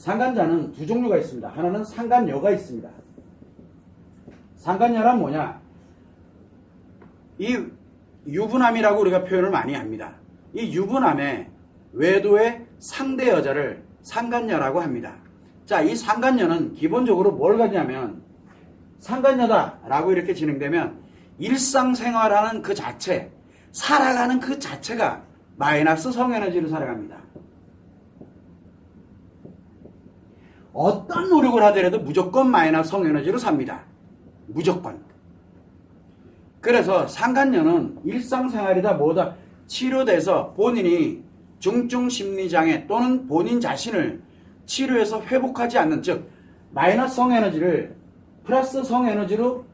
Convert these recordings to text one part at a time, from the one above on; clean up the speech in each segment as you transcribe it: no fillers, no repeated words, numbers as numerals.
상간자는 두 종류가 있습니다. 하나는 상간여가 있습니다. 상간여란 뭐냐? 이 유부남이라고 우리가 표현을 많이 합니다. 이 유부남의 외도의 상대 여자를 상간녀라고 합니다. 자, 이 상간녀는 기본적으로 뭘 가지냐면 상간녀다라고 이렇게 진행되면 일상생활하는 그 자체, 살아가는 그 자체가 마이너스 성에너지로 살아갑니다. 어떤 노력을 하더라도 무조건 마이너스 성에너지로 삽니다. 무조건. 그래서 상간녀는 일상생활이다 뭐다 치료돼서 본인이 중증심리장애 또는 본인 자신을 치료해서 회복하지 않는, 즉 마이너스 성에너지를 플러스 성에너지로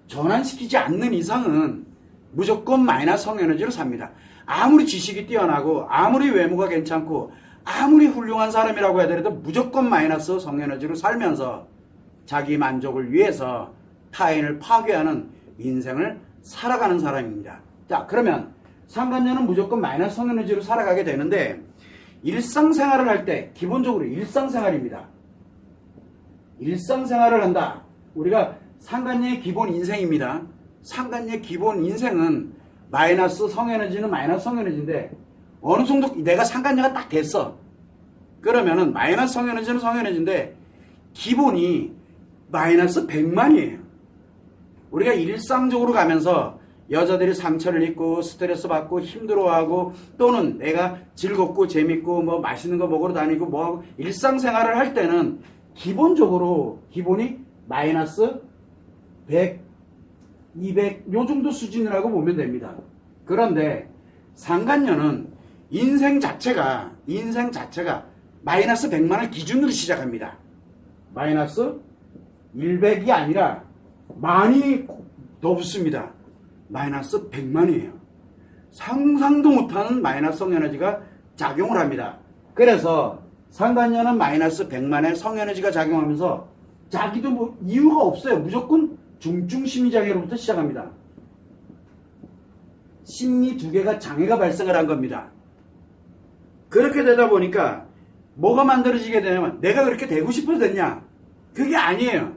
전환시키지 않는 이상은 무조건 마이너스 성에너지로 삽니다. 아무리 지식이 뛰어나고 아무리 외모가 괜찮고 아무리 훌륭한 사람이라고 하더라도 무조건 마이너스 성에너지로 살면서 자기 만족을 위해서 타인을 파괴하는 인생을 살아가는 사람입니다. 자, 그러면 상간녀는 무조건 마이너스 성에너지로 살아가게 되는데 일상생활을 할 때 기본적으로 일상생활입니다. 일상생활을 한다. 우리가 상간녀의 기본 인생입니다. 상간녀의 기본 인생은 마이너스 성에너지는 마이너스 성에너지인데 어느 정도 내가 상간녀가 딱 됐어. 그러면은 마이너스 성에너지는 성에너지인데 기본이 마이너스 100만이에요. 우리가 일상적으로 가면서 여자들이 상처를 입고 스트레스 받고 힘들어하고 또는 내가 즐겁고 재밌고 뭐 맛있는 거 먹으러 다니고 뭐하고 일상생활을 할 때는 기본적으로 기본이 마이너스 100, 200 요 정도 수준이라고 보면 됩니다. 그런데 상간녀는 인생 자체가 마이너스 100만을 기준으로 시작합니다. 마이너스 100이 아니라 많이 높습니다. 마이너스 100만이에요. 상상도 못하는 마이너스 성에너지가 작용을 합니다. 그래서 상간녀는 마이너스 100만의 성에너지가 작용하면서 자기도 뭐 이유가 없어요. 무조건 중증심리장애로부터 시작합니다. 심리 두 개가 장애가 발생을 한 겁니다. 그렇게 되다 보니까 뭐가 만들어지게 되냐면 내가 그렇게 되고 싶어서 됐냐? 그게 아니에요.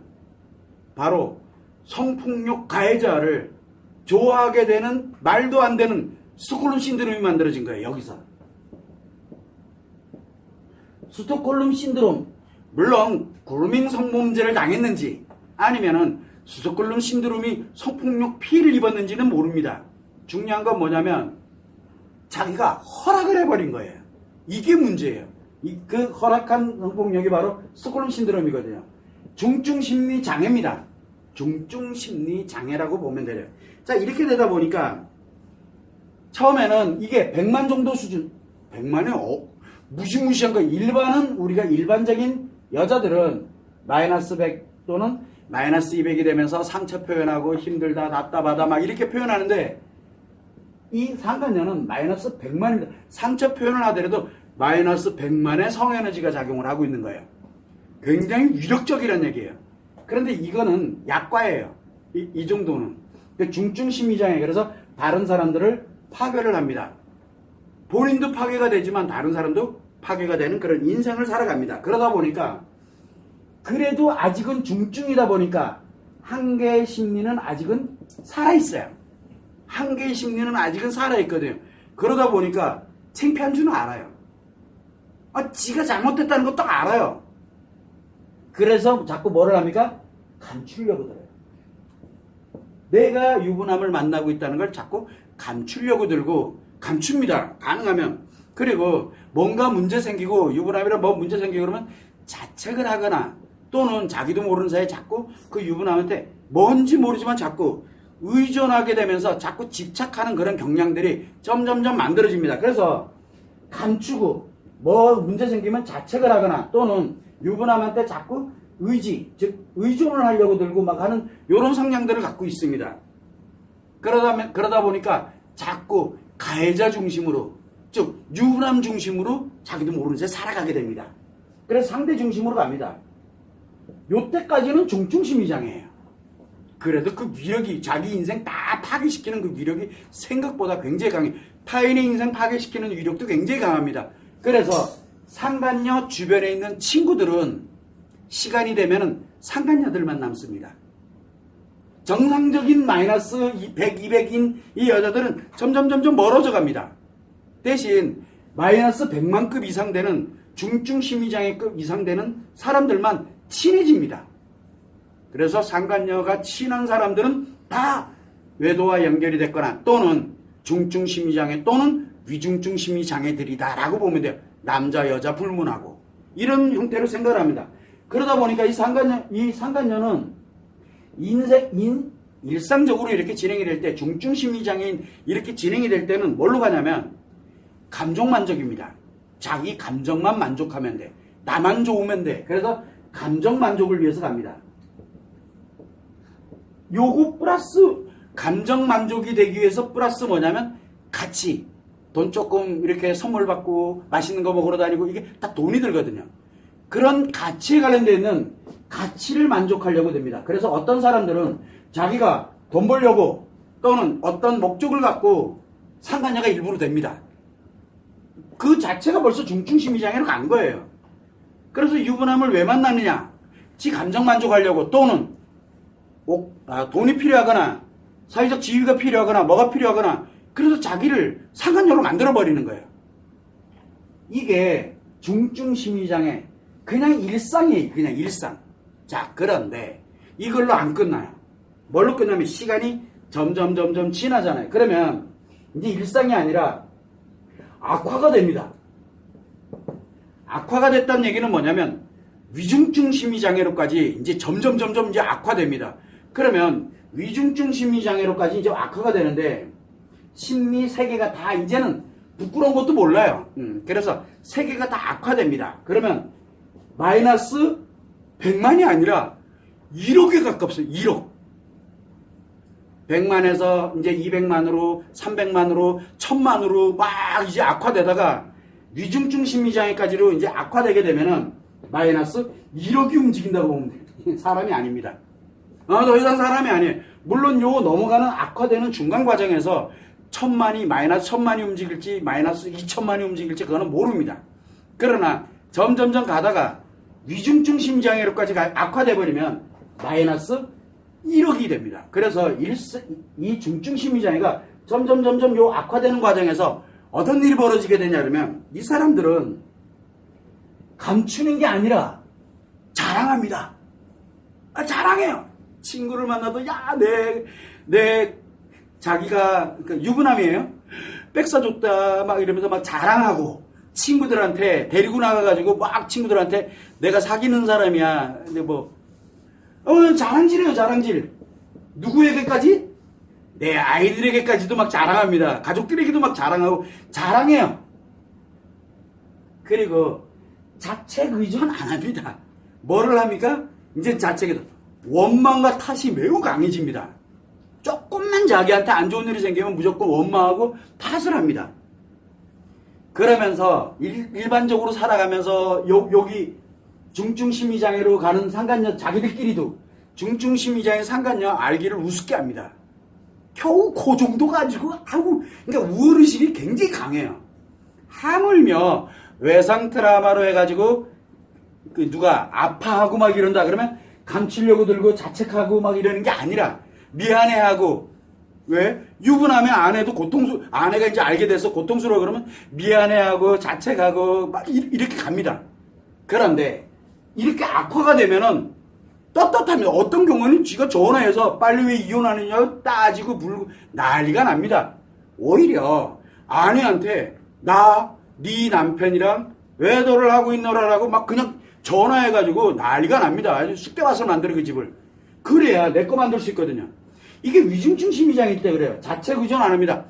바로 성폭력 가해자를 좋아하게 되는 말도 안 되는 스톡홀름 신드롬이 만들어진 거예요. 여기서. 스톡홀름 신드롬, 물론 그루밍 성범죄를 당했는지 아니면은 스톡홀름 신드롬이 성폭력 피해를 입었는지는 모릅니다. 중요한 건 뭐냐면 자기가 허락을 해버린 거예요. 이게 문제예요. 그 허락한 성폭력이 바로 스톡홀름 신드롬이거든요. 중증심리장애입니다. 중증심리장애라고 보면 돼요. 자, 이렇게 되다 보니까 처음에는 이게 100만 정도 수준, 100만이 무시무시한 거. 우리가 일반적인 여자들은 마이너스 100 또는 마이너스 200이 되면서 상처 표현하고 힘들다, 답답하다 막 이렇게 표현하는데 이 상간녀는 마이너스 100만입니다. 상처 표현을 하더라도 마이너스 100만의 성에너지가 작용을 하고 있는 거예요. 굉장히 위력적이라는 얘기예요. 그런데 이거는 약과예요. 이 정도는. 중증심리장애. 그래서 다른 사람들을 파괴를 합니다. 본인도 파괴가 되지만 다른 사람도 파괴가 되는 그런 인생을 살아갑니다. 그러다 보니까 그래도 아직은 중증이다 보니까 한 개의 심리는 아직은 살아있어요. 한 개의 심리는 아직은 살아있거든요. 그러다 보니까 창피한 줄은 알아요. 지가 잘못됐다는 것도 알아요. 그래서 자꾸 뭐를 합니까? 감추려고 들어요. 내가 유부남을 만나고 있다는 걸 자꾸 감추려고 들고 감춥니다. 가능하면. 그리고 뭔가 문제 생기고 유부남이랑 뭐 문제 생기고 그러면 자책을 하거나 또는 자기도 모르는 사이에 자꾸 그 유부남한테 뭔지 모르지만 자꾸 의존하게 되면서 자꾸 집착하는 그런 경향들이 점점점 만들어집니다. 그래서 감추고 뭐 문제 생기면 자책을 하거나 또는 유부남한테 자꾸 즉 의존을 하려고 들고 막 하는 이런 성향들을 갖고 있습니다. 그러다 보니까 자꾸 가해자 중심으로, 즉 유부남 중심으로 자기도 모르는 채 살아가게 됩니다. 그래서 상대 중심으로 갑니다. 요때까지는 중증심리장애예요. 그래도 그 위력이 자기 인생 다 파괴시키는 그 위력이 생각보다 굉장히 강해요. 타인의 인생 파괴시키는 위력도 굉장히 강합니다. 그래서 상간녀 주변에 있는 친구들은 시간이 되면은 상간녀들만 남습니다. 정상적인 마이너스 100, 200인 이 여자들은 점점 멀어져 갑니다. 대신 마이너스 100만급 이상 되는 중증 심리장애급 이상 되는 사람들만 친해집니다. 그래서 상간녀가 친한 사람들은 다 외도와 연결이 됐거나 또는 중증 심리장애 또는 위중증 심리장애들이다 라고 보면 돼요. 남자 여자 불문하고 이런 형태로 생각을 합니다. 그러다 보니까 이 상간녀는 일상적으로 이렇게 진행이 될 때 중증 심리장애인 이렇게 진행이 될 때는 뭘로 가냐면 감정만족입니다. 자기 감정만 만족하면 돼. 나만 좋으면 돼. 그래서 감정 만족을 위해서 갑니다. 요거 플러스 감정 만족이 되기 위해서 플러스 뭐냐면 같이 돈 조금 이렇게 선물 받고 맛있는 거 먹으러 다니고 이게 다 돈이 들거든요. 그런 가치에 관련되어 있는 가치를 만족하려고 됩니다. 그래서 어떤 사람들은 자기가 돈 벌려고 또는 어떤 목적을 갖고 상간녀가 일부러 됩니다. 그 자체가 벌써 중증 심리장애로 간 거예요. 그래서 유부남을 왜 만나느냐? 지 감정 만족하려고 또는 돈이 필요하거나 사회적 지위가 필요하거나 뭐가 필요하거나 그래서 자기를 상간녀로 만들어버리는 거예요. 이게 중증 심리장애 그냥 일상이에요. 그냥 일상. 자, 그런데 이걸로 안 끝나요. 뭘로 끝나면 시간이 점점 지나잖아요. 그러면 이제 일상이 아니라 악화가 됩니다. 악화가 됐다는 얘기는 뭐냐면 위중증 심리장애로까지 이제 점점 이제 악화됩니다. 그러면 위중증 심리장애로까지 이제 악화가 되는데 심리 세계가 다 이제는 부끄러운 것도 몰라요. 그래서 세계가 다 악화됩니다. 그러면 마이너스 100만이 아니라 1억에 가깝어요. 1억. 100만에서 이제 200만으로 300만으로 1000만으로 막 이제 악화되다가 위중증 심리장애까지로 이제 악화되게 되면은 마이너스 1억이 움직인다고 보면 돼요. 사람이 아닙니다. 더 이상 사람이 아니에요. 물론 요 넘어가는 악화되는 중간 과정에서 1000만이 마이너스 1000만이 움직일지 마이너스 2000만이 움직일지 그거는 모릅니다. 그러나 점점 가다가 위중증 심리장애로까지 악화돼 버리면 마이너스 1억이 됩니다. 그래서 이 중증 심리장애가 점점 요 악화되는 과정에서 어떤 일이 벌어지게 되냐 그러면 이 사람들은 감추는 게 아니라 자랑합니다. 자랑해요. 친구를 만나도 야 내 자기가 그러니까 유부남이에요. 백 사줬다 막 이러면서 막 자랑하고 친구들한테 데리고 나가가지고 막 친구들한테 내가 사귀는 사람이야. 근데 자랑질이에요. 자랑질. 누구에게까지? 내 아이들에게까지도 막 자랑합니다. 가족들에게도 막 자랑하고 자랑해요. 그리고 자책 의존 안 합니다. 뭐를 합니까? 이제 자책에도 원망과 탓이 매우 강해집니다. 조금만 자기한테 안 좋은 일이 생기면 무조건 원망하고 탓을 합니다. 그러면서 일반적으로 살아가면서 여기 중증심리장애로 가는 상간녀 자기들끼리도 중증심리장애 상간녀 알기를 우습게 합니다. 겨우 그 정도 가지고 그러니까 우월의식이 굉장히 강해요. 하물며 외상 트라우마로 해가지고 누가 아파하고 막 이런다 그러면 감추려고 들고 자책하고 막 이러는 게 아니라 미안해하고 왜? 유부남의 아내가 이제 알게 돼서 고통스러워 그러면 미안해하고 자책하고 막 이렇게 갑니다. 그런데 이렇게 악화가 되면은 떳떳합니다. 어떤 경우는 쥐가 전화해서 빨리 왜 이혼하느냐 따지고 물고 난리가 납니다. 오히려 아내한테 네 남편이랑 외도를 하고 있노라라고 막 그냥 전화해가지고 난리가 납니다. 아주 쑥대밭을 만들어 그 집을. 그래야 내 거 만들 수 있거든요. 이게 위중증 심리장애일 때 그래요. 자책 의존 안 합니다.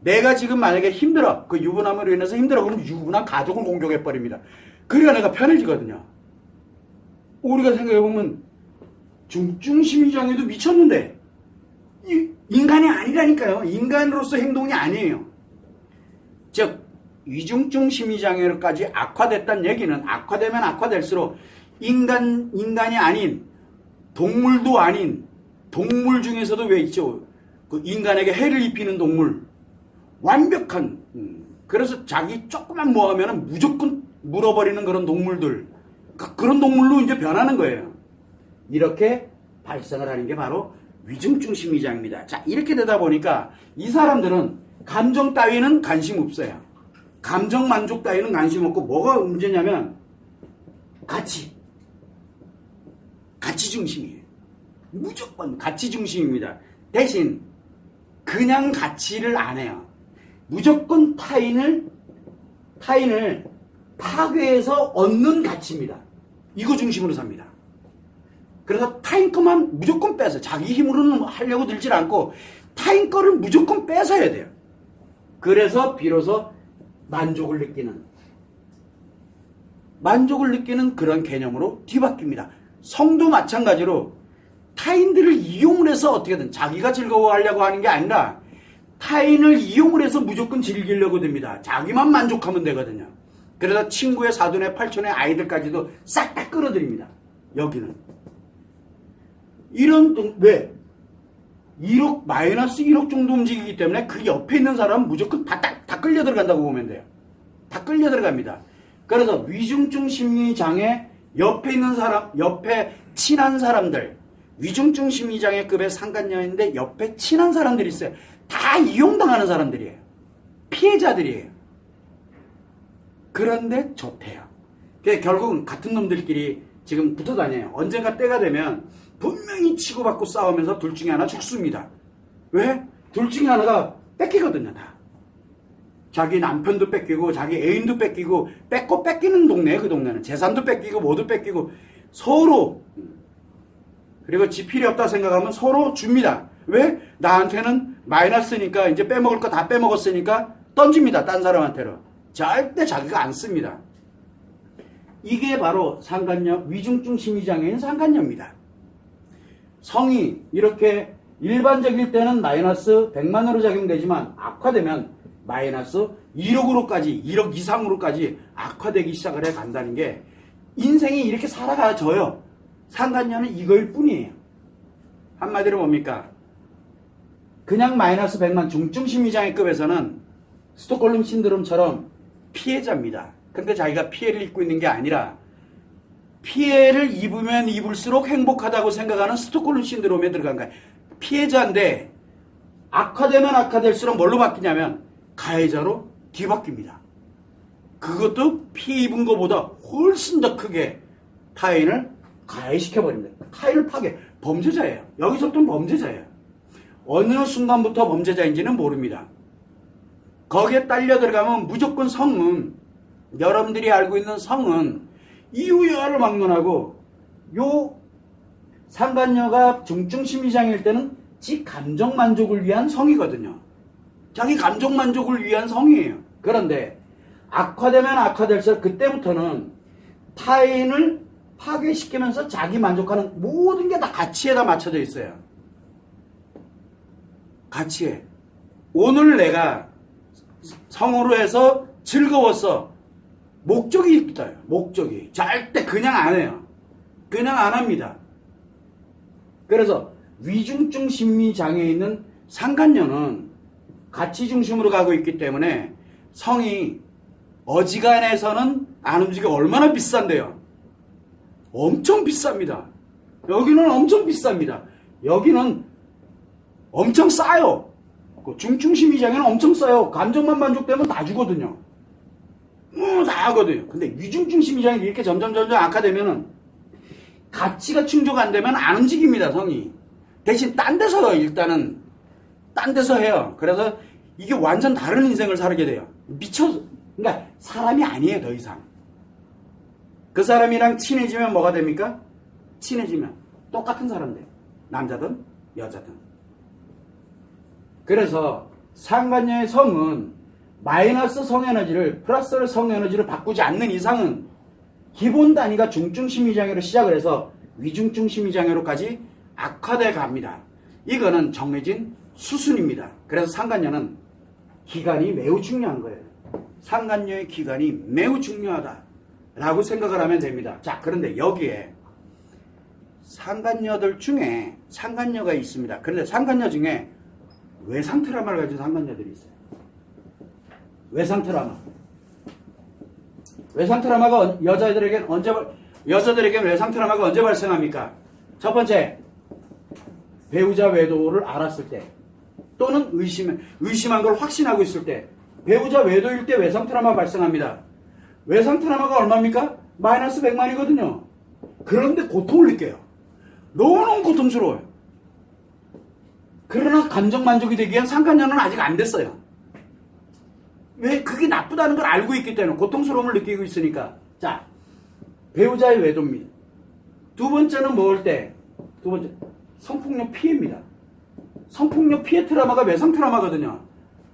내가 지금 만약에 힘들어. 그 유부남으로 인해서 힘들어. 그럼 유부남 가족을 공격해버립니다. 그래야 내가 편해지거든요. 우리가 생각해보면 중증 심리장애도 미쳤는데 인간이 아니라니까요. 인간으로서 행동이 아니에요. 즉 위중증 심리장애로까지 악화됐다는 얘기는 악화되면 악화될수록 인간이 아닌 동물도 아닌 동물 중에서도 왜 있죠? 그 인간에게 해를 입히는 동물. 완벽한. 그래서 자기 조금만 뭐 하면은 무조건 물어버리는 그런 동물들, 그런 동물로 이제 변하는 거예요. 이렇게 발생을 하는 게 바로 위중증 심리장애입니다. 자, 이렇게 되다 보니까 이 사람들은 감정 따위는 관심 없어요. 감정 만족 따위는 관심 없고, 뭐가 문제냐면 가치 중심이에요. 무조건 가치 중심입니다. 대신 그냥 가치를 안 해요. 무조건 타인을 파괴해서 얻는 가치입니다. 이거 중심으로 삽니다. 그래서 타인 것만 무조건 빼서 자기 힘으로는 하려고 들질 않고 타인 거를 무조건 뺏어야 돼요. 그래서 비로소 만족을 느끼는 그런 개념으로 뒤바뀝니다. 성도 마찬가지로 타인들을 이용을 해서 어떻게든 자기가 즐거워하려고 하는 게 아니라 타인을 이용을 해서 무조건 즐기려고 됩니다. 자기만 만족하면 되거든요. 그래서 친구의 사돈의 팔촌의 아이들까지도 싹 다 끌어들입니다. 여기는 왜? 1억, 마이너스 1억 정도 움직이기 때문에 그 옆에 있는 사람은 무조건 다 끌려 들어간다고 보면 돼요. 다 끌려 들어갑니다. 그래서 위중증 심리장애 옆에 있는 사람, 옆에 친한 사람들, 위중증 심리장애급의 상간녀인데 옆에 친한 사람들이 있어요. 다 이용당하는 사람들이에요. 피해자들이에요. 그런데 좋대요. 결국은 같은 놈들끼리 지금 붙어 다녀요. 언젠가 때가 되면 분명히 치고받고 싸우면서 둘 중에 하나 죽습니다. 왜? 둘 중에 하나가 뺏기거든요, 다. 자기 남편도 뺏기고, 자기 애인도 뺏기고, 뺏기는 동네예요, 그 동네는. 재산도 뺏기고, 뭐도 뺏기고, 서로. 그리고 지 필요 없다 생각하면 서로 줍니다. 왜? 나한테는 마이너스니까, 이제 빼먹을 거 다 빼먹었으니까 던집니다, 딴 사람한테로. 절대 자기가 안 씁니다. 이게 바로 상간녀, 위중증 심리장애인 상간녀입니다. 성이 이렇게 일반적일 때는 마이너스 100만으로 작용되지만 악화되면 마이너스 1억으로까지, 1억 이상으로까지 악화되기 시작을 해 간다는 게 인생이 이렇게 살아가져요. 상간녀는 이거일 뿐이에요. 한마디로 뭡니까? 그냥 마이너스 100만 중증 심리장애급에서는 스톡홀름 신드롬처럼 피해자입니다. 근데 자기가 피해를 입고 있는 게 아니라 피해를 입으면 입을수록 행복하다고 생각하는 스톡홀름 신드롬에 들어간 거예요. 피해자인데 악화되면 악화될수록 뭘로 바뀌냐면 가해자로 뒤바뀝니다. 그것도 피해 입은 것보다 훨씬 더 크게 타인을 가해시켜버립니다. 타인을 파괴. 범죄자예요. 여기서부터는 범죄자예요. 어느 순간부터 범죄자인지는 모릅니다. 거기에 딸려 들어가면 무조건 성은, 여러분들이 알고 있는 성은 이유여하를 막론하고, 요 상간녀가 중증 심리장애일 때는 지 감정 만족을 위한 성이거든요. 자기 감정 만족을 위한 성이에요. 그런데 악화되면 악화될수록 그때부터는 타인을 파괴시키면서 자기 만족하는 모든 게 다 가치에다 맞춰져 있어요. 가치에. 오늘 내가 성으로 해서 즐거웠어. 목적이 있다. 목적이. 절대 그냥 안 해요. 그냥 안 합니다. 그래서 위중증 심리장애에 있는 상간녀는 가치 중심으로 가고 있기 때문에 성이 어지간해서는 안 움직여. 얼마나 비싼데요? 엄청 비쌉니다. 여기는 엄청 비쌉니다. 여기는 엄청 싸요. 중증 심리장애는 엄청 싸요. 감정만 만족되면 다 주거든요. 다 하거든요. 근데 위중증 심리장애 이렇게 점점 악화되면은 가치가 충족 안 되면 안 움직입니다, 성이. 대신 딴 데서 일단은 딴 데서 해요. 그래서 이게 완전 다른 인생을 살게 돼요. 그러니까 사람이 아니에요, 더 이상. 그 사람이랑 친해지면 뭐가 됩니까? 친해지면 똑같은 사람 돼요. 남자든 여자든. 그래서 상간녀의 성은 마이너스 성에너지를 플러스 성에너지로 바꾸지 않는 이상은 기본 단위가 중증 심리장애로 시작을 해서 위중증 심리장애로까지 악화돼 갑니다. 이거는 정해진 수순입니다. 그래서 상간녀는 기간이 매우 중요한 거예요. 상간녀의 기간이 매우 중요하다라고 생각을 하면 됩니다. 자, 그런데 여기에 상간녀들 중에 상간녀가 있습니다. 그런데 상간녀 중에 외상 트라우마를 가진 상간녀들이 있어요. 외상 트라우마. 외상 트라우마가 여자들에겐 외상 트라우마가 언제 발생합니까? 첫 번째, 배우자 외도를 알았을 때, 또는 의심한 걸 확신하고 있을 때, 배우자 외도일 때 외상 트라우마 발생합니다. 외상 트라우마가 얼마입니까? 마이너스 100만이거든요. 그런데 고통을 느껴요. 너무너무 고통스러워요. 그러나 감정 만족이 되기 위한 상간녀는 아직 안 됐어요. 왜? 그게 나쁘다는 걸 알고 있기 때문에, 고통스러움을 느끼고 있으니까. 자, 배우자의 외도입니다. 두 번째는 뭘 때? 두 번째, 성폭력 피해입니다. 성폭력 피해 트라우마가 외상 트라우마거든요.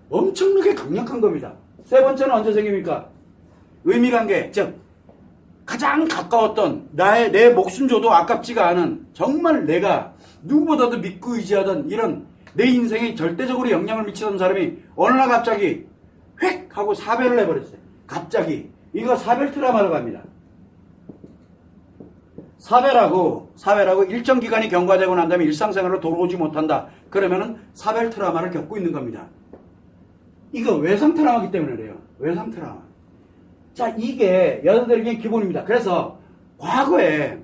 엄청나게 강력한 겁니다. 세 번째는 언제 생깁니까? 의미관계, 즉 가장 가까웠던 내 목숨 줘도 아깝지가 않은, 정말 내가 누구보다도 믿고 의지하던 이런 내 인생에 절대적으로 영향을 미치던 사람이 어느 날 갑자기 획 하고 사별을 해버렸어요. 갑자기. 이거 사별 트라우마라고 합니다. 사별하고 일정 기간이 경과되고 난 다음에 일상생활로 돌아오지 못한다. 그러면은 사별 트라우마를 겪고 있는 겁니다. 이거 외상 트라우마이기 때문에 그래요. 외상 트라우마. 자, 이게 여자들에게 기본입니다. 그래서 과거에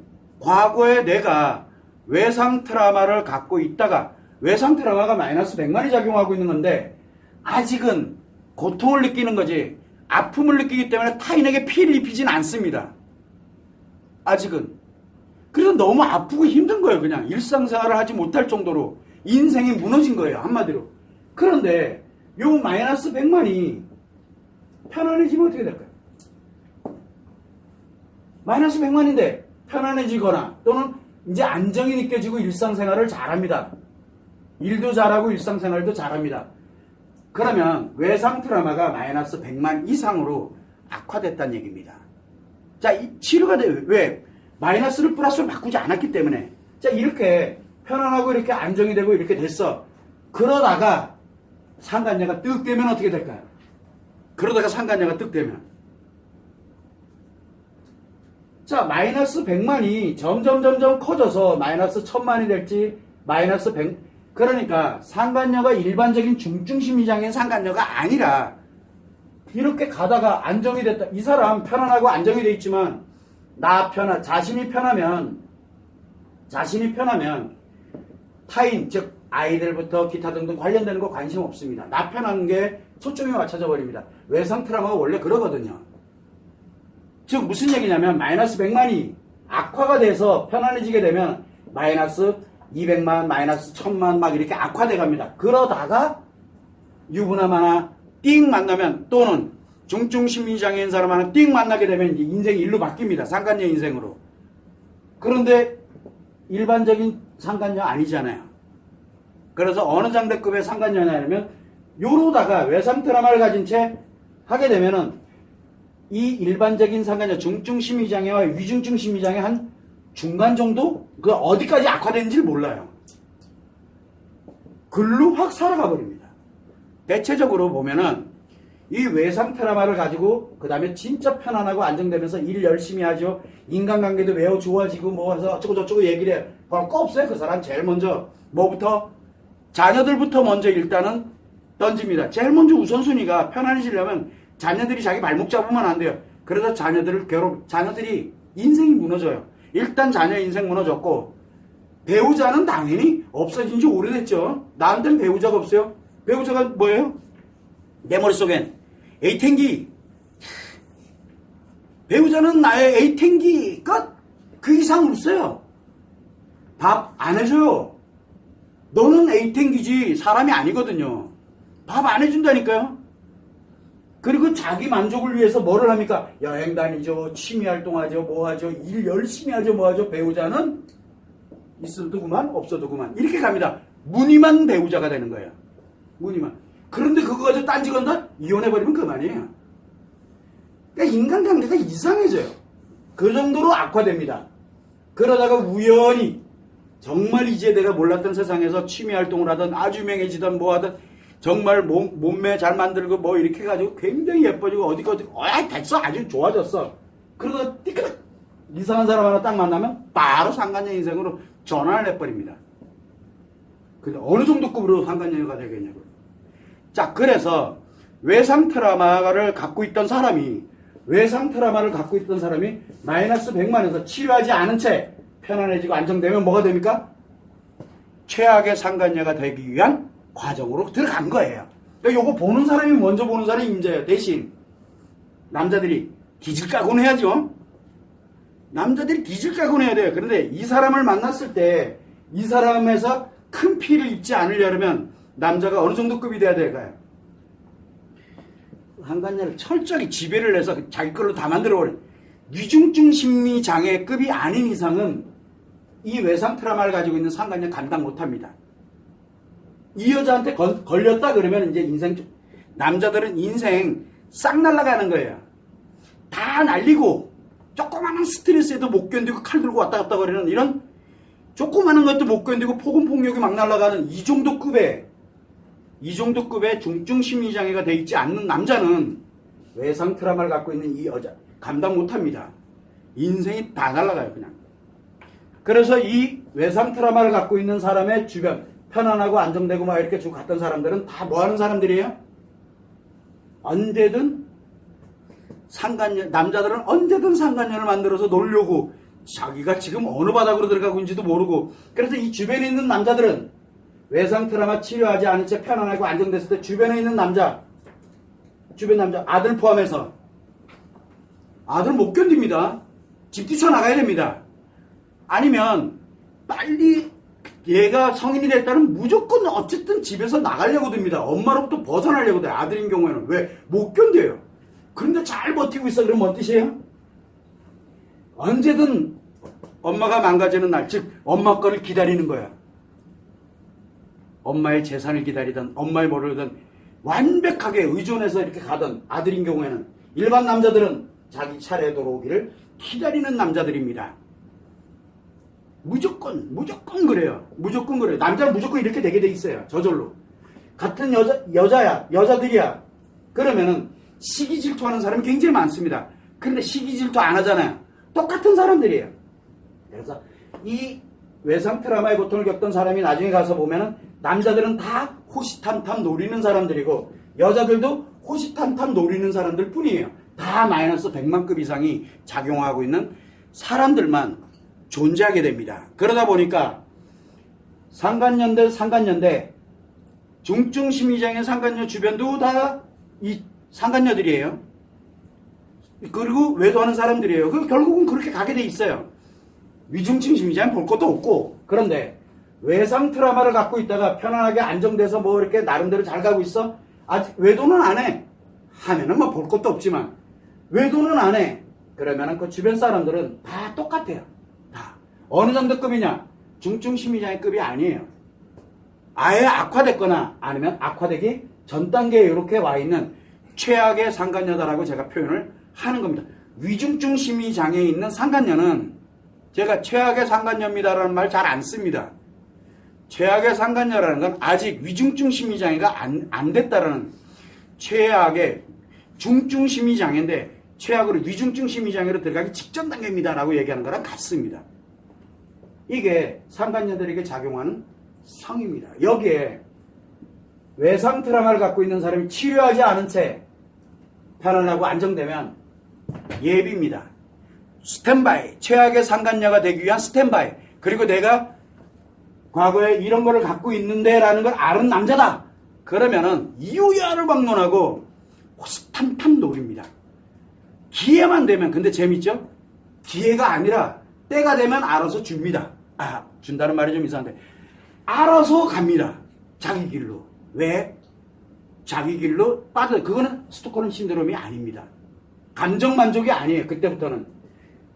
내가 외상 트라우마를 갖고 있다가, 외상 트라우마가 마이너스 100만이 작용하고 있는 건데, 아직은 고통을 느끼는 거지 아픔을 느끼기 때문에 타인에게 피해를 입히진 않습니다. 아직은. 그래서 너무 아프고 힘든 거예요. 그냥 일상생활을 하지 못할 정도로 인생이 무너진 거예요. 한마디로. 그런데 요 마이너스 100만이 편안해지면 어떻게 될까요? 마이너스 100만인데 편안해지거나 또는 이제 안정이 느껴지고 일상생활을 잘합니다. 일도 잘하고 일상생활도 잘합니다. 그러면 외상 트라우마가 마이너스 100만 이상으로 악화됐다는 얘기입니다. 자, 이 치료가 돼요. 왜? 마이너스를 플러스로 바꾸지 않았기 때문에. 자, 이렇게 편안하고 이렇게 안정이 되고 이렇게 됐어. 그러다가 상간녀가 뜩 되면 어떻게 될까요? 그러다가 상간녀가 뜩 되면. 자, 마이너스 100만이 점점 커져서 마이너스 1000만이 될지 마이너스 100, 그러니까 상간녀가 일반적인 중증심리장애인 상간녀가 아니라 이렇게 가다가 안정이 됐다. 이 사람 편안하고 안정이 돼 있지만 자신이 편하면 타인, 즉 아이들부터 기타 등등 관련되는 거 관심 없습니다. 나 편한 게 초점이 맞춰져 버립니다. 외상 트라우마가 원래 그러거든요. 즉 무슨 얘기냐면 마이너스 100만이 악화가 돼서 편안해지게 되면 마이너스 200만, 마이너스 1000만 막 이렇게 악화돼 갑니다. 그러다가 유부남 하나 띵 만나면, 또는 중증심리장애인 사람 하나 띵 만나게 되면 인생이 일로 바뀝니다. 상간녀 인생으로. 그런데 일반적인 상간녀 아니잖아요. 그래서 어느 장대급의 상간녀냐면 요러다가 외상 트라우마를 가진 채 하게 되면은 이 일반적인 상간녀, 중증심리장애와 위중증심리장애 한 중간 정도? 그 어디까지 악화되는지를 몰라요. 글로 확 살아가 버립니다. 대체적으로 보면은 이 외상 트라우마를 가지고 그 다음에 진짜 편안하고 안정되면서 일 열심히 하죠. 인간관계도 매우 좋아지고 뭐해서 어쩌고 저쩌고 얘기를 해요. 별 거 없어요. 그 사람 제일 먼저 뭐부터? 자녀들부터 먼저 일단은 던집니다. 제일 먼저 우선순위가 편안해지려면 자녀들이 자기 발목 잡으면 안 돼요. 그래서 자녀들이 인생이 무너져요. 일단 자녀 인생 무너졌고, 배우자는 당연히 없어진 지 오래됐죠. 나한테는 배우자가 없어요. 배우자가 뭐예요? 내 머릿속엔 에이탱기. 배우자는 나의 에이탱기 끝. 그 이상 없어요. 밥 안 해줘요. 너는 에이탱기지 사람이 아니거든요. 밥 안 해준다니까요. 그리고 자기 만족을 위해서 뭐를 합니까? 여행 다니죠, 취미활동하죠, 뭐하죠, 일 열심히 하죠, 뭐하죠. 배우자는 있어도 그만, 없어도 그만. 이렇게 갑니다. 무늬만 배우자가 되는 거예요. 무늬만. 그런데 그거 가지고 딴지건다? 이혼해버리면 그만이에요. 그러니까 인간관계가 이상해져요. 그 정도로 악화됩니다. 그러다가 우연히 정말 이제 내가 몰랐던 세상에서 취미활동을 하든 아주 유명해지든 뭐하든 정말 몸매 잘 만들고 뭐 이렇게 해가지고 굉장히 예뻐지고 어디 됐어, 아주 좋아졌어. 그러다 띠끄덕 이상한 사람 하나 딱 만나면 바로 상간녀 인생으로 전환을 해버립니다. 근데 어느 정도 급으로 상간녀가 되겠냐고요. 자, 그래서 외상 트라우마를 갖고 있던 사람이 외상 트라우마를 갖고 있던 사람이 마이너스 100만에서 치료하지 않은 채 편안해지고 안정되면 뭐가 됩니까? 최악의 상간녀가 되기 위한 과정으로 들어간 거예요. 그러니까 요거 보는 사람이 먼저 보는 사람이 임자예요. 대신 남자들이 뒤질 각오는 해야죠. 남자들이 뒤질 각오는 해야 돼요. 그런데 이 사람을 만났을 때 이 사람에서 큰 피해를 입지 않으려면 남자가 어느 정도 급이 돼야 될까요? 상간녀를 철저히 지배를 해서 자기 걸로 다 만들어버린 위중증 심리장애급이 아닌 이상은 이 외상 트라우마를 가지고 있는 상간녀 감당 못합니다. 이 여자한테 걸렸다 그러면 이제 남자들은 인생 싹 날아가는 거예요. 다 날리고 조그마한 스트레스에도 못 견디고 칼 들고 왔다 갔다 거리는 이런 조그마한 것도 못 견디고 폭언폭력이 막 날아가는 이 정도 급의 중증 심리장애가 돼 있지 않는 남자는 외상 트라우마를 갖고 있는 이 여자 감당 못합니다. 인생이 다 날아가요 그냥. 그래서 이 외상 트라우마를 갖고 있는 사람의 주변 편안하고 안정되고 막 이렇게 쭉 갔던 사람들은 다 뭐 하는 사람들이에요? 언제든 남자들은 언제든 상간녀를 만들어서 놀려고 자기가 지금 어느 바닥으로 들어가고 있는지도 모르고 그래서 이 주변에 있는 남자들은 외상 트라우마 치료하지 않은 채 편안하고 안정됐을 때 주변에 있는 주변 남자 아들 포함해서 아들 못 견딥니다. 집 뛰쳐나가야 됩니다. 아니면 빨리 얘가 성인이 됐다면 무조건 어쨌든 집에서 나가려고 듭니다. 엄마로부터 벗어나려고 돼요. 아들인 경우에는. 왜? 못 견뎌요. 그런데 잘 버티고 있어. 그럼 뭔 뜻이에요? 언제든 엄마가 망가지는 날, 즉 엄마 거를 기다리는 거야. 엄마의 재산을 기다리든 엄마의 뭐를 든 완벽하게 의존해서 이렇게 가던 아들인 경우에는 일반 남자들은 자기 차례 돌아오기를 기다리는 남자들입니다. 무조건 그래요. 무조건 그래요. 남자는 무조건 이렇게 되게 돼 있어요. 저절로. 같은 여자들이야. 그러면은 시기 질투하는 사람이 굉장히 많습니다. 그런데 시기 질투 안 하잖아요. 똑같은 사람들이에요. 그래서 이 외상 트라우마의 고통을 겪던 사람이 나중에 가서 보면은 남자들은 다 호시탐탐 노리는 사람들이고 여자들도 호시탐탐 노리는 사람들 뿐이에요. 다 마이너스 100만급 이상이 작용하고 있는 사람들만 존재하게 됩니다. 그러다 보니까 상간녀인데 중증 심리장애 상간녀 주변도 다 이 상간녀들이에요. 그리고 외도하는 사람들이에요. 결국은 그렇게 가게 돼 있어요. 위중증 심리장애 볼 것도 없고. 그런데 외상 트라우마를 갖고 있다가 편안하게 안정돼서 뭐 이렇게 나름대로 잘 가고 있어? 아직 외도는 안 해. 하면은 뭐 볼 것도 없지만 외도는 안 해. 그러면은 그 주변 사람들은 다 똑같아요. 다. 어느 정도 급이냐? 중증 심리장애급이 아니에요. 아예 악화됐거나 아니면 악화되기 전 단계에 이렇게 와 있는 최악의 상간녀다라고 제가 표현을 하는 겁니다. 위중증 심리장애에 있는 상간녀는 제가 최악의 상간녀입니다라는 말 잘 안 씁니다. 최악의 상간녀라는 건 아직 위중증 심리장애가 안 됐다라는 최악의 중증 심리장애인데 최악으로 위중증 심리장애로 들어가기 직전 단계입니다라고 얘기하는 거랑 같습니다. 이게 상간녀들에게 작용하는 성입니다. 여기에 외상 트라우마를 갖고 있는 사람이 치료하지 않은 채 편안하고 안정되면 예비입니다. 스탠바이, 최악의 상간녀가 되기 위한 스탠바이. 그리고 내가 과거에 이런 거를 갖고 있는데 라는 걸 아는 남자다. 그러면은 이유야를 막론하고 호시탐탐 노립니다. 기회만 되면, 근데 재밌죠? 기회가 아니라 때가 되면 알아서 줍니다. 준다는 말이 좀 이상한데 알아서 갑니다. 자기 길로. 왜? 자기 길로 그거는 스톡홀름 신드롬이 아닙니다. 감정 만족이 아니에요. 그때부터는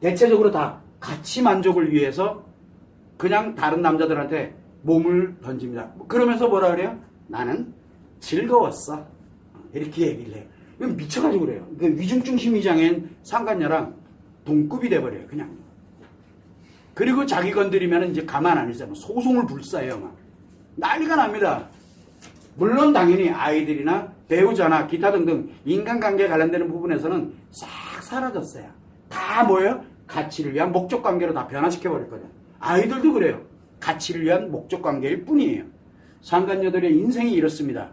대체적으로 다 가치 만족을 위해서 그냥 다른 남자들한테 몸을 던집니다. 그러면서 뭐라 그래요? 나는 즐거웠어. 이렇게 얘기를 해요. 이건 미쳐가지고 그래요. 위중증 심리장애인 상간녀랑 동급이 돼버려요. 그냥. 그리고 자기 건드리면 이제 가만 안 있어요. 소송을 불사해요. 막. 난리가 납니다. 물론 당연히 아이들이나 배우자나 기타 등등 인간관계에 관련되는 부분에서는 싹 사라졌어요. 다 뭐예요? 가치를 위한 목적관계로 다 변화시켜버렸거든요. 아이들도 그래요. 가치를 위한 목적관계일 뿐이에요. 상간녀들의 인생이 이렇습니다.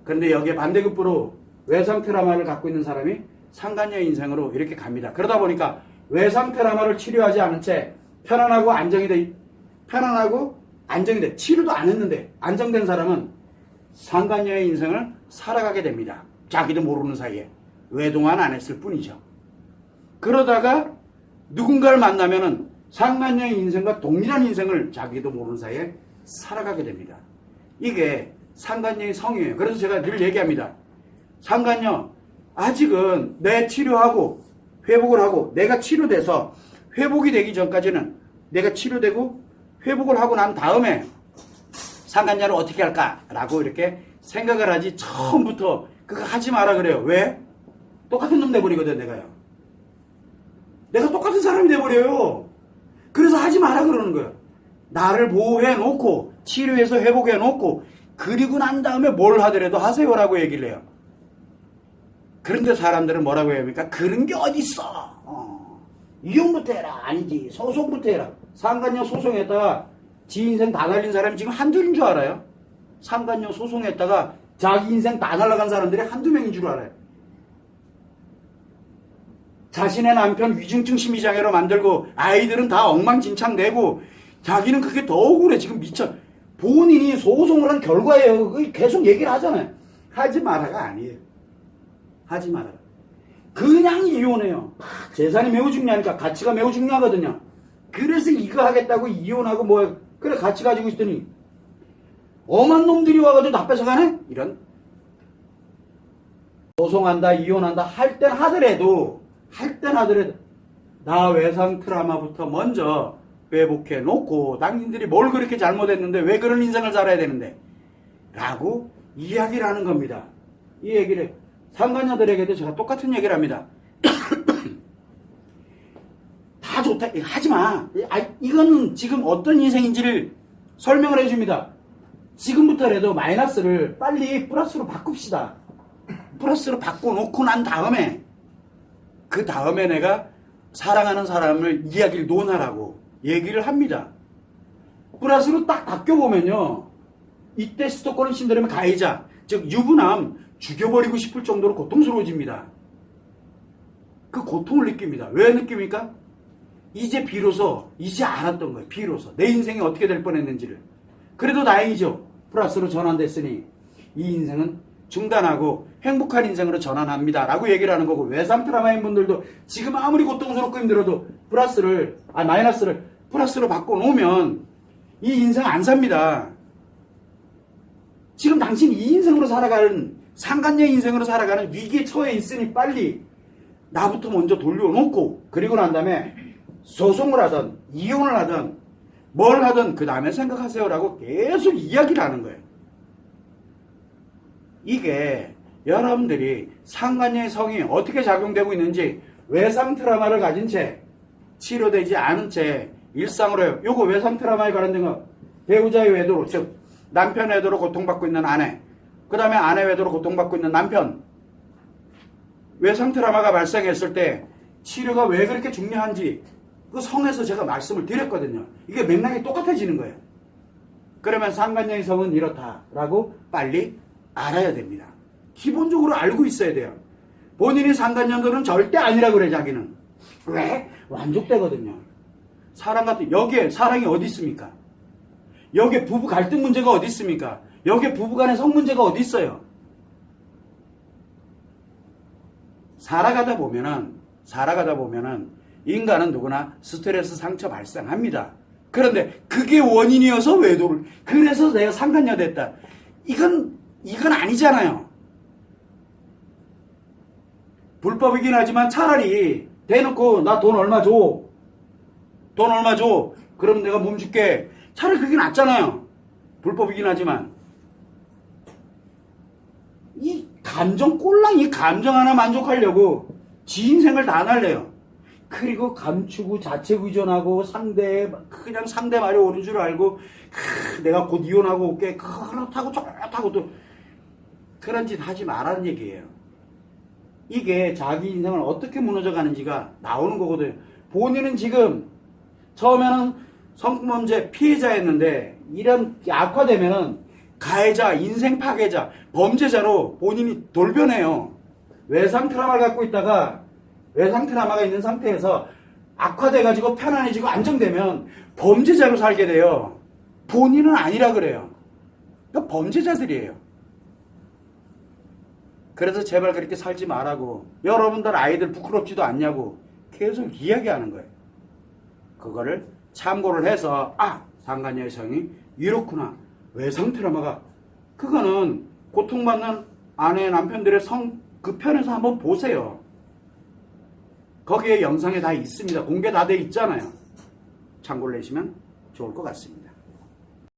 그런데 여기에 반대급부로 외상 트라우마를 갖고 있는 사람이 상간녀 인생으로 이렇게 갑니다. 그러다 보니까 외상 트라우마를 치료하지 않은 채 편안하고 안정이 돼 치료도 안 했는데 안정된 사람은 상간녀의 인생을 살아가게 됩니다. 자기도 모르는 사이에 외동안 안 했을 뿐이죠. 그러다가 누군가를 만나면은 상간녀의 인생과 동일한 인생을 자기도 모르는 사이에 살아가게 됩니다. 이게 상간녀의 성이에요. 그래서 제가 늘 얘기합니다. 상간녀 아직은 내 치료하고 회복을 하고 내가 치료돼서 회복이 되기 전까지는 내가 치료되고 회복을 하고 난 다음에 상간녀를 어떻게 할까라고 이렇게 생각을 하지 처음부터 그거 하지 마라 그래요. 왜? 똑같은 놈 돼버리거든 내가요. 내가 똑같은 사람이 돼버려요. 그래서 하지 마라 그러는 거예요. 나를 보호해 놓고 치료해서 회복해 놓고 그리고 난 다음에 뭘 하더라도 하세요라고 얘기를 해요. 그런데 사람들은 뭐라고 해야 합니까? 그런 게 어딨어. 이혼부터 해라. 아니지. 소송부터 해라. 상간녀 소송했다가 지 인생 다 날린 사람이 지금 한둘인 줄 알아요? 상간녀 소송했다가 자기 인생 다 날아간 사람들이 한두 명인 줄 알아요. 자신의 남편 위중증 심리장애로 만들고 아이들은 다 엉망진창 내고 자기는 그게 더 억울해. 지금 미쳐. 본인이 소송을 한 결과예요. 계속 얘기를 하잖아요. 하지 마라가 아니에요. 하지 마라. 그냥 이혼해요. 재산이 매우 중요하니까 가치가 매우 중요하거든요. 그래서 이거 하겠다고 이혼하고 뭐 그래 같이 가지고 있더니 엄한 놈들이 와가지고 나 뺏어가네? 이런 소송한다 이혼한다 할 땐 하더라도 나 외상 트라우마부터 먼저 회복해 놓고 당신들이 뭘 그렇게 잘못했는데 왜 그런 인생을 살아야 되는데 라고 이야기를 하는 겁니다. 이 얘기를 상간녀들에게도 제가 똑같은 얘기를 합니다. 다 좋다. 하지마. 이거는 지금 어떤 인생인지를 설명을 해줍니다. 지금부터라도 마이너스를 빨리 플러스로 바꿉시다. 플러스로 바꿔놓고 난 다음에 그 다음에 내가 사랑하는 사람을 이야기를 논하라고 얘기를 합니다. 플러스로 딱 바뀌어보면요. 이때 스톡홀름 신드롬의 가해자, 즉 유부남 죽여버리고 싶을 정도로 고통스러워집니다. 그 고통을 느낍니다. 왜 느낍니까? 이제 비로소 이제 알았던 거예요. 비로소 내 인생이 어떻게 될 뻔했는지를. 그래도 다행이죠. 플러스로 전환됐으니 이 인생은 중단하고 행복한 인생으로 전환합니다 라고 얘기를 하는 거고, 외상 트라우마인 분들도 지금 아무리 고통스럽고 힘들어도 마이너스를 플러스로 바꿔놓으면 이 인생 안 삽니다. 지금 당신 이 인생으로 살아가는 상간녀 인생으로 살아가는 위기에 처해 있으니 빨리 나부터 먼저 돌려놓고 그리고 난 다음에 소송을 하든 이혼을 하든 뭘 하든 그 다음에 생각하세요라고 계속 이야기를 하는 거예요. 이게 여러분들이 상간녀의 성이 어떻게 작용되고 있는지 외상 트라우마를 가진 채 치료되지 않은 채 일상으로 해요. 요거 외상 트라우마에 관련된 거 배우자의 외도로, 즉 남편 외도로 고통받고 있는 아내, 그 다음에 아내 외도로 고통받고 있는 남편, 외상 트라우마가 발생했을 때 치료가 왜 그렇게 중요한지 그 성에서 제가 말씀을 드렸거든요. 이게 맥락이 똑같아지는 거예요. 그러면 상간녀의 성은 이렇다라고 빨리 알아야 됩니다. 기본적으로 알고 있어야 돼요. 본인이 상간녀들은 절대 아니라고 그래. 자기는 왜? 완족되거든요. 사람 같은 여기에 사랑이 어디 있습니까? 여기에 부부 갈등 문제가 어디 있습니까? 여기에 부부간의 성 문제가 어디 있어요? 살아가다 보면은 인간은 누구나 스트레스 상처 발생합니다. 그런데 그게 원인이어서 외도를, 그래서 내가 상간녀 됐다, 이건 아니잖아요. 불법이긴 하지만 차라리 대놓고 나 돈 얼마 줘, 그럼 내가 몸 줄게, 차라리 그게 낫잖아요. 불법이긴 하지만 이 감정 하나 만족하려고 지 인생을 다 날려요. 그리고 감추고 자책 의존하고 그냥 상대 말이 옳은 줄 알고 내가 곧 이혼하고 올게, 그렇다고 저렇다고 또 그런 짓 하지 말라는 얘기예요. 이게 자기 인생을 어떻게 무너져 가는지가 나오는 거거든요. 본인은 지금 처음에는 성범죄 피해자였는데 이런 악화되면은 가해자, 인생 파괴자, 범죄자로 본인이 돌변해요. 외상 트라우마를 갖고 있다가 외상 트라우마가 있는 상태에서 악화돼가지고 편안해지고 안정되면 범죄자로 살게 돼요. 본인은 아니라 그래요. 그러니까 범죄자들이에요. 그래서 제발 그렇게 살지 말라고, 여러분들 아이들 부끄럽지도 않냐고 계속 이야기하는 거예요. 그거를 참고를 해서 상간 여성이 이렇구나, 외상 트라우마가, 그거는 고통받는 아내 남편들의 그 편에서 한번 보세요. 거기에 영상에 다 있습니다. 공개 다 돼 있잖아요. 참고를 내시면 좋을 것 같습니다.